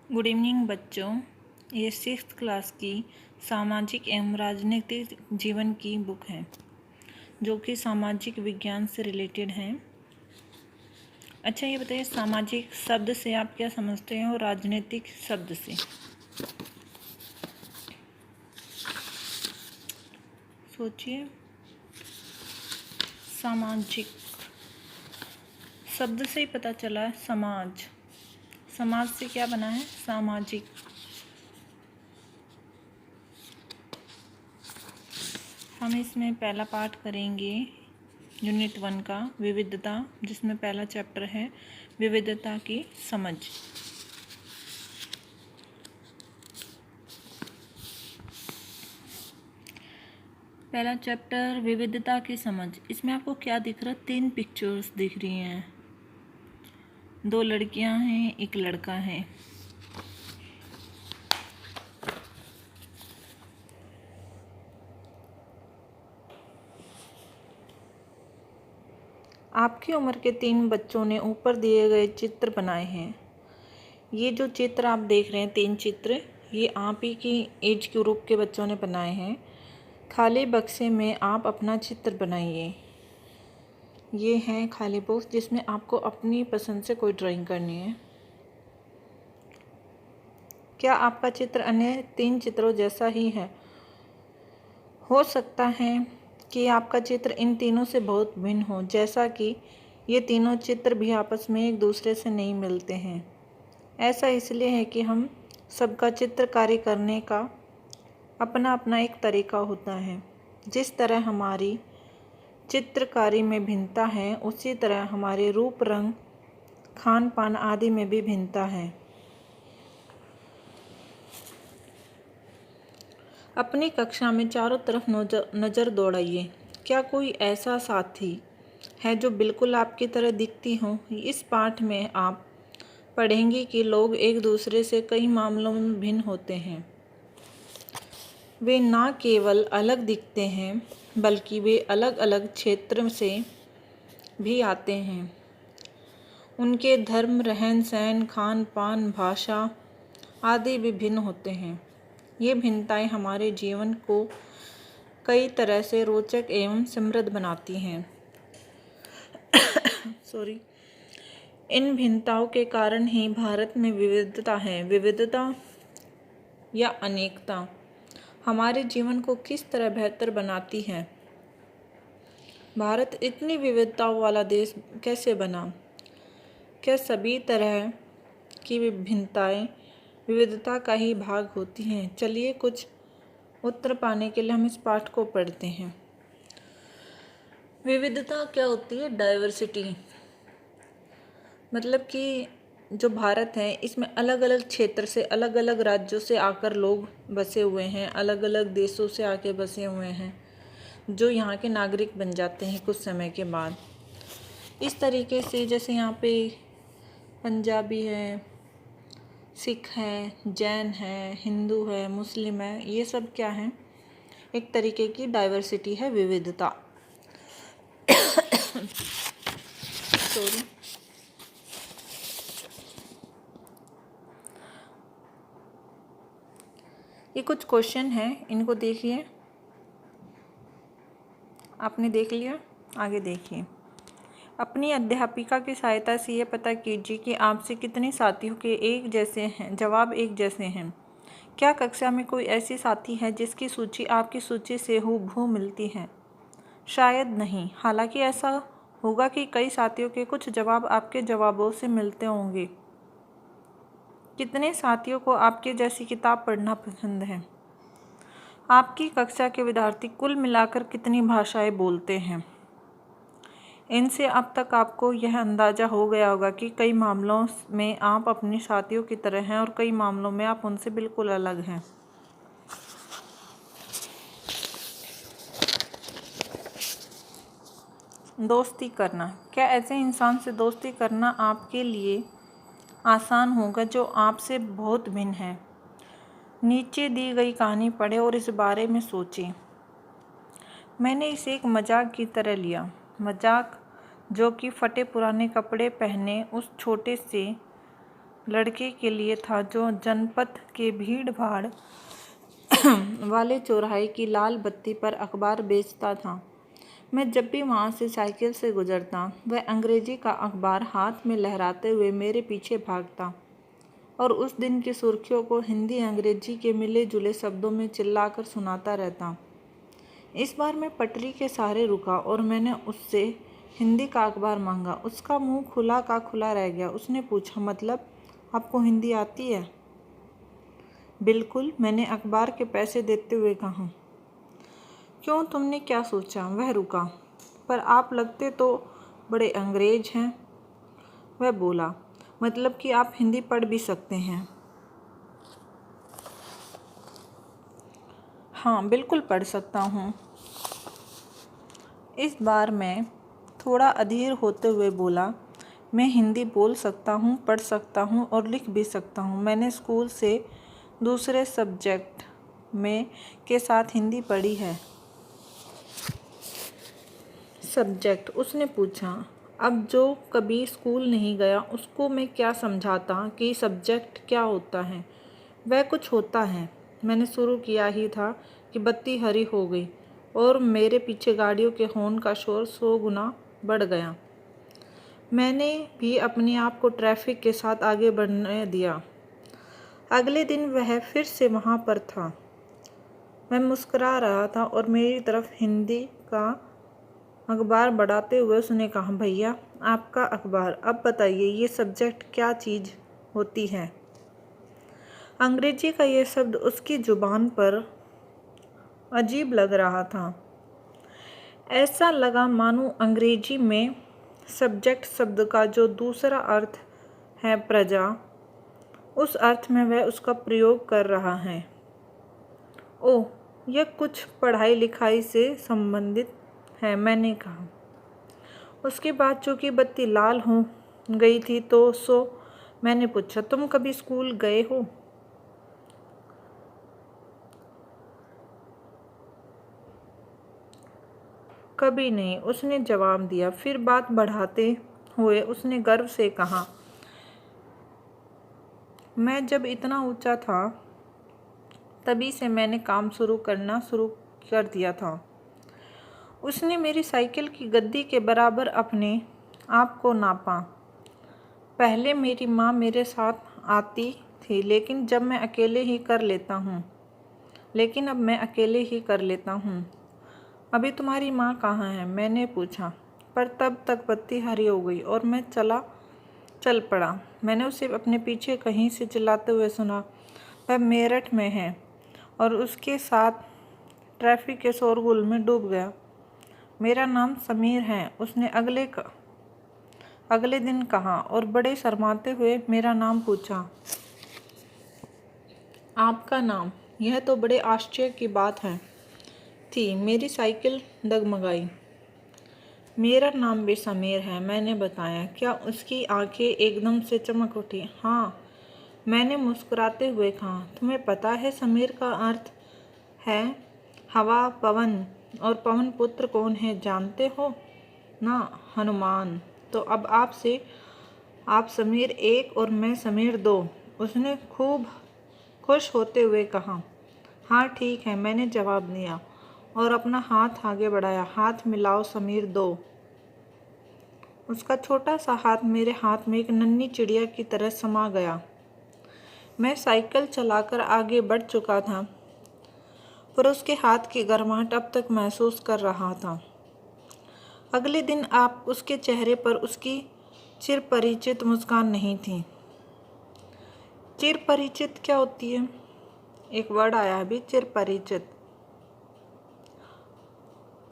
Good evening बच्चों। ये 6th class की सामाजिक एवं राजनीतिक जीवन की बुक है जो कि सामाजिक विज्ञान से रिलेटेड है। अच्छा, ये बताइए सामाजिक शब्द से आप क्या समझते हैं और राजनीतिक शब्द से? सोचिए। सामाजिक शब्द से ही पता चला है समाज। समाज से क्या बना है? सामाजिक। हम इसमें पहला पाठ करेंगे यूनिट 1 का विविधता, जिसमें पहला चैप्टर है विविधता की समझ। पहला चैप्टर विविधता की समझ। इसमें आपको क्या दिख रहा है? 3 पिक्चर्स दिख रही हैं। 2 लड़कियां हैं, एक लड़का है। आपकी उम्र के 3 बच्चों ने ऊपर दिए गए चित्र बनाए हैं। ये जो चित्र आप देख रहे हैं, 3 चित्र, ये आप ही की एज ग्रुप के बच्चों ने बनाए हैं। खाली बक्से में आप अपना चित्र बनाइए। ये है खाली बॉक्स जिसमें आपको अपनी पसंद से कोई ड्राइंग करनी है। क्या आपका चित्र अन्य 3 चित्रों जैसा ही है? हो सकता है कि आपका चित्र इन तीनों से बहुत भिन्न हो, जैसा कि ये तीनों चित्र भी आपस में एक दूसरे से नहीं मिलते हैं। ऐसा इसलिए है कि हम सबका चित्रकारी करने का अपना अपना एक तरीका होता है। जिस तरह हमारी चित्रकारी में भिन्नता है, उसी तरह हमारे रूप, रंग, खान पान आदि में भी भिन्नता है। अपनी कक्षा में चारों तरफ नज़र दौड़ाइए। क्या कोई ऐसा साथी है जो बिल्कुल आपकी तरह दिखती हो? इस पाठ में आप पढ़ेंगे कि लोग एक दूसरे से कई मामलों में भिन्न होते हैं। वे न केवल अलग दिखते हैं, बल्कि वे अलग अलग क्षेत्र से भी आते हैं। उनके धर्म, रहन सहन, खान पान, भाषा आदि भी भिन्न होते हैं। ये भिन्नताएं हमारे जीवन को कई तरह से रोचक एवं समृद्ध बनाती हैं। इन भिन्नताओं के कारण ही भारत में विविधता है। विविधता या अनेकता हमारे जीवन को किस तरह बेहतर बनाती है? भारत इतनी विविधताओं वाला देश कैसे बना? क्या सभी तरह की भिन्नताएं विविधता का ही भाग होती हैं? चलिए कुछ उत्तर पाने के लिए हम इस पाठ को पढ़ते हैं। विविधता क्या होती है? डाइवर्सिटी। मतलब कि जो भारत है, इसमें अलग अलग क्षेत्र से, अलग अलग राज्यों से आकर लोग बसे हुए हैं, अलग अलग देशों से आके बसे हुए हैं, जो यहाँ के नागरिक बन जाते हैं कुछ समय के बाद। इस तरीके से जैसे यहाँ पे पंजाबी है, सिख है, जैन है, हिंदू है, मुस्लिम है, ये सब क्या है? एक तरीके की डाइवर्सिटी है, विविधता। सॉरी। ये कुछ क्वेश्चन हैं, इनको देखिए। आपने देख लिया, आगे देखिए। अपनी अध्यापिका की सहायता से ये पता कीजिए कि आपसे कितने साथियों के एक जैसे हैं, जवाब एक जैसे हैं। क्या कक्षा में कोई ऐसी साथी है जिसकी सूची आपकी सूची से हूबहू मिलती है? शायद नहीं। हालांकि ऐसा होगा कि कई साथियों के कुछ जवाब आपके जवाबों से मिलते होंगे। कितने साथियों को आपके जैसी किताब पढ़ना पसंद है? आपकी कक्षा के विद्यार्थी कुल मिलाकर कितनी भाषाएं बोलते हैं? इनसे अब तक आपको यह अंदाज़ा हो गया होगा कि कई मामलों में आप अपने साथियों की तरह हैं और कई मामलों में आप उनसे बिल्कुल अलग हैं। दोस्ती करना। क्या ऐसे इंसान से दोस्ती करना आपके लिए आसान होगा जो आपसे बहुत भिन्न है? नीचे दी गई कहानी पढ़ें और इस बारे में सोचें। मैंने इसे एक मजाक की तरह लिया। मजाक जो कि फटे पुराने कपड़े पहने उस छोटे से लड़के के लिए था जो जनपद के भीड़ भाड़ वाले चौराहे की लाल बत्ती पर अखबार बेचता था। मैं जब भी वहाँ से साइकिल से गुजरता, वह अंग्रेजी का अखबार हाथ में लहराते हुए मेरे पीछे भागता और उस दिन की सुर्खियों को हिंदी अंग्रेजी के मिले जुले शब्दों में चिल्लाकर सुनाता रहता। इस बार मैं पटरी के सहारे रुका और मैंने उससे हिंदी का अखबार मांगा। उसका मुंह खुला का खुला रह गया। उसने पूछा, मतलब आपको हिंदी आती है? बिल्कुल, मैंने अखबार के पैसे देते हुए कहा। क्यों, तुमने क्या सोचा? वह रुका। पर आप लगते तो बड़े अंग्रेज हैं। वह बोला, मतलब कि आप हिंदी पढ़ भी सकते हैं? हाँ, बिल्कुल पढ़ सकता हूँ। इस बार मैं थोड़ा अधीर होते हुए बोला, मैं हिंदी बोल सकता हूँ, पढ़ सकता हूँ और लिख भी सकता हूँ। मैंने स्कूल से दूसरे सब्जेक्ट में के साथ हिंदी पढ़ी है। सब्जेक्ट? उसने पूछा। अब जो कभी स्कूल नहीं गया उसको मैं क्या समझाता कि सब्जेक्ट क्या होता है। वह कुछ होता है। मैंने शुरू किया ही था कि बत्ती हरी हो गई और मेरे पीछे गाड़ियों के हॉर्न का शोर 100 गुना बढ़ गया। मैंने भी अपने आप को ट्रैफिक के साथ आगे बढ़ने दिया। अगले दिन वह फिर से वहाँ पर था। मैं मुस्कुरा रहा था और मेरी तरफ हिंदी का अखबार बढ़ाते हुए उसने कहा, भैया आपका अखबार, अब बताइए ये सब्जेक्ट क्या चीज़ होती है? अंग्रेजी का ये शब्द उसकी जुबान पर अजीब लग रहा था। ऐसा लगा मानो अंग्रेजी में सब्जेक्ट शब्द का जो दूसरा अर्थ है प्रजा, उस अर्थ में वह उसका प्रयोग कर रहा है। ओह, यह कुछ पढ़ाई लिखाई से संबंधित है, मैंने कहा। उसके बाद चूँकि बत्ती लाल हो गई थी तो मैंने पूछा, तुम कभी स्कूल गए हो? कभी नहीं, उसने जवाब दिया। फिर बात बढ़ाते हुए उसने गर्व से कहा, मैं जब इतना ऊंचा था तभी से मैंने काम शुरू कर दिया था। उसने मेरी साइकिल की गद्दी के बराबर अपने आप को नापा। पहले मेरी माँ मेरे साथ आती थी, लेकिन अब मैं अकेले ही कर लेता हूँ। अभी तुम्हारी माँ कहाँ है? मैंने पूछा। पर तब तक बत्ती हरी हो गई और मैं चल पड़ा। मैंने उसे अपने पीछे कहीं से चिल्लाते हुए सुना, वह मेरठ में है, और उसके साथ ट्रैफिक के शोरगुल में डूब गया। मेरा नाम समीर है, उसने अगले दिन कहा और बड़े शर्माते हुए मेरा नाम पूछा। आपका नाम? यह तो बड़े आश्चर्य की बात थी। मेरी साइकिल डगमगाई। मेरा भी भी समीर है, मैंने बताया। क्या उसकी आंखें एकदम से चमक उठी? हाँ, मैंने मुस्कुराते हुए कहा। तुम्हें पता है समीर का अर्थ है हवा, पवन, और पवन पुत्र कौन है जानते हो ना? हनुमान। तो अब आप समीर 1 और मैं समीर 2, उसने खूब खुश होते हुए कहा। हाँ ठीक है, मैंने जवाब दिया और अपना हाथ आगे बढ़ाया। हाथ मिलाओ समीर 2। उसका छोटा सा हाथ मेरे हाथ में एक नन्ही चिड़िया की तरह समा गया। मैं साइकिल चलाकर आगे बढ़ चुका था, पर उसके हाथ की गर्माहट अब तक महसूस कर रहा था। अगले दिन उसके चेहरे पर उसकी चिरपरिचित मुस्कान नहीं थी। चिरपरिचित क्या होती है? एक वर्ड आया अभी, चिरपरिचित।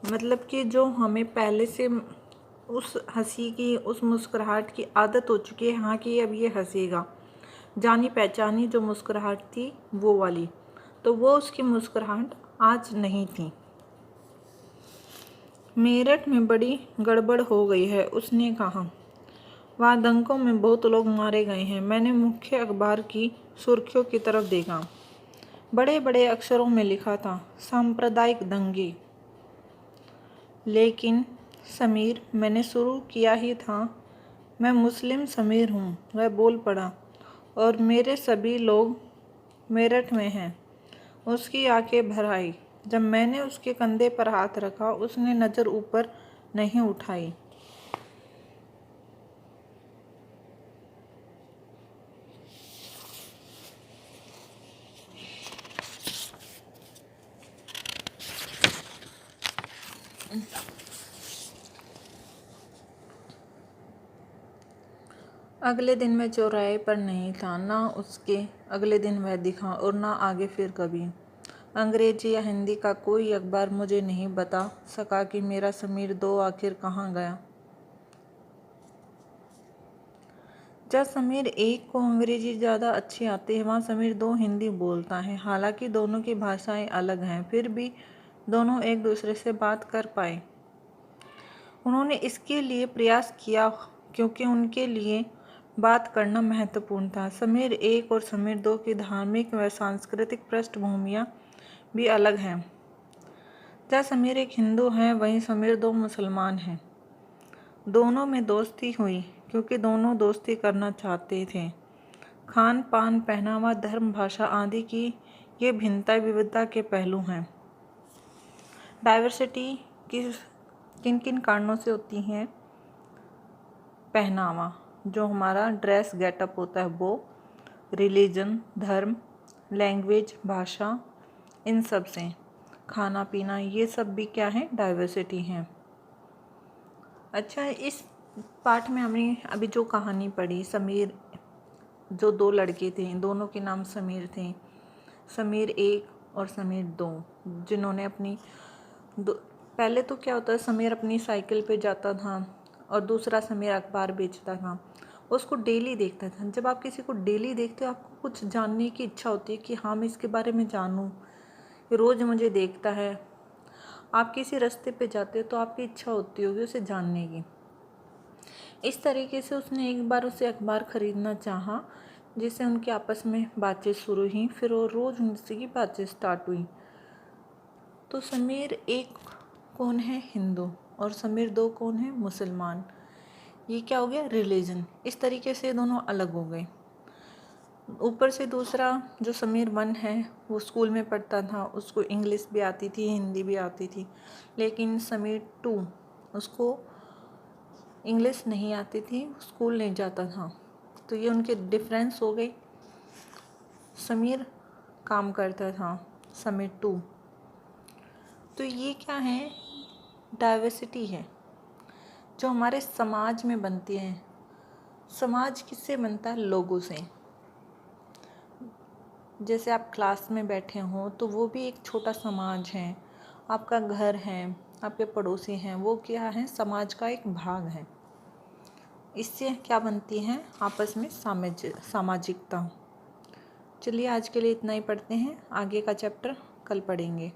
मतलब कि जो हमें पहले से उस हंसी की, उस मुस्कुराहट की आदत हो चुकी है, हाँ कि अब ये हंसेगा। जानी पहचानी जो मुस्कुराहट थी वो वाली, तो वो उसकी मुस्कुराहट आज नहीं थी। मेरठ में बड़ी गड़बड़ हो गई है, उसने कहा। वहाँ दंगों में बहुत लोग मारे गए हैं। मैंने मुख्य अखबार की सुर्खियों की तरफ देखा। बड़े बड़े अक्षरों में लिखा था, सांप्रदायिक दंगे। लेकिन समीर, मैंने शुरू किया ही था। मैं मुस्लिम समीर हूँ, वह बोल पड़ा। और मेरे सभी लोग मेरठ में हैं। उसकी आंखें भर आई। जब मैंने उसके कंधे पर हाथ रखा, उसने नज़र ऊपर नहीं उठाई। अगले दिन मैं चौराहे पर नहीं था, ना उसके अगले दिन वह दिखा और ना आगे फिर कभी। अंग्रेजी या हिंदी का कोई अखबार मुझे नहीं बता सका कि मेरा समीर 2 आखिर कहाँ गया। जहाँ समीर 1 को अंग्रेजी ज़्यादा अच्छी आती है, वहाँ समीर 2 हिंदी बोलता है। हालांकि दोनों की भाषाएं अलग हैं, फिर भी दोनों एक दूसरे से बात कर पाए। उन्होंने इसके लिए प्रयास किया क्योंकि उनके लिए बात करना महत्वपूर्ण था। समीर 1 और समीर 2 की धार्मिक व सांस्कृतिक पृष्ठभूमियाँ भी अलग हैं। जहाँ समीर एक हिंदू है, वहीं समीर 2 मुसलमान हैं। दोनों में दोस्ती हुई क्योंकि दोनों दोस्ती करना चाहते थे। खान पान, पहनावा, धर्म, भाषा आदि की ये भिन्नता विविधता के पहलू हैं। डाइवर्सिटी किन किन कारणों से होती है? पहनावा, जो हमारा ड्रेस गेटअप होता है वो, रिलीजन, धर्म, लैंग्वेज, भाषा, इन सब से। खाना पीना, ये सब भी क्या है? डाइवर्सिटी है। अच्छा, इस पाठ में हमने अभी जो कहानी पढ़ी, समीर, जो 2 लड़के थे, दोनों के नाम समीर थे, समीर 1 और समीर 2, जिन्होंने अपनी पहले तो क्या होता है, समीर अपनी साइकिल पे जाता था और दूसरा समीर अखबार बेचता था। उसको डेली देखता था। जब आप किसी को डेली देखते हो, आपको कुछ जानने की इच्छा होती है कि हाँ, मैं इसके बारे में जानूँ, रोज़ मुझे देखता है। आप किसी रास्ते पे जाते हो तो आपकी इच्छा होती होगी उसे जानने की। इस तरीके से उसने एक बार उसे अखबार ख़रीदना चाहा, जिससे उनकी आपस में बातचीत शुरू हुई। फिर वो रोज़ उनसे की बातचीत स्टार्ट हुई। तो समीर 1 कौन है? हिंदू। और समीर 2 कौन है? मुसलमान। ये क्या हो गया? रिलीजन। इस तरीके से दोनों अलग हो गए। ऊपर से दूसरा जो समीर 1 है, वो स्कूल में पढ़ता था, उसको इंग्लिश भी आती थी, हिंदी भी आती थी। लेकिन समीर 2, उसको इंग्लिश नहीं आती थी, स्कूल नहीं जाता था। तो ये उनके डिफरेंस हो गई। समीर काम करता था, समीर 2। तो ये क्या है? डाइवर्सिटी है जो हमारे समाज में बनती है। समाज किससे बनता है? लोगों से। जैसे आप क्लास में बैठे हों तो वो भी एक छोटा समाज है। आपका घर है, आपके पड़ोसी हैं, वो क्या है? समाज का एक भाग है। इससे क्या बनती है? आपस में सामाजिकता। चलिए, आज के लिए इतना ही पढ़ते हैं। आगे का चैप्टर कल पढ़ेंगे।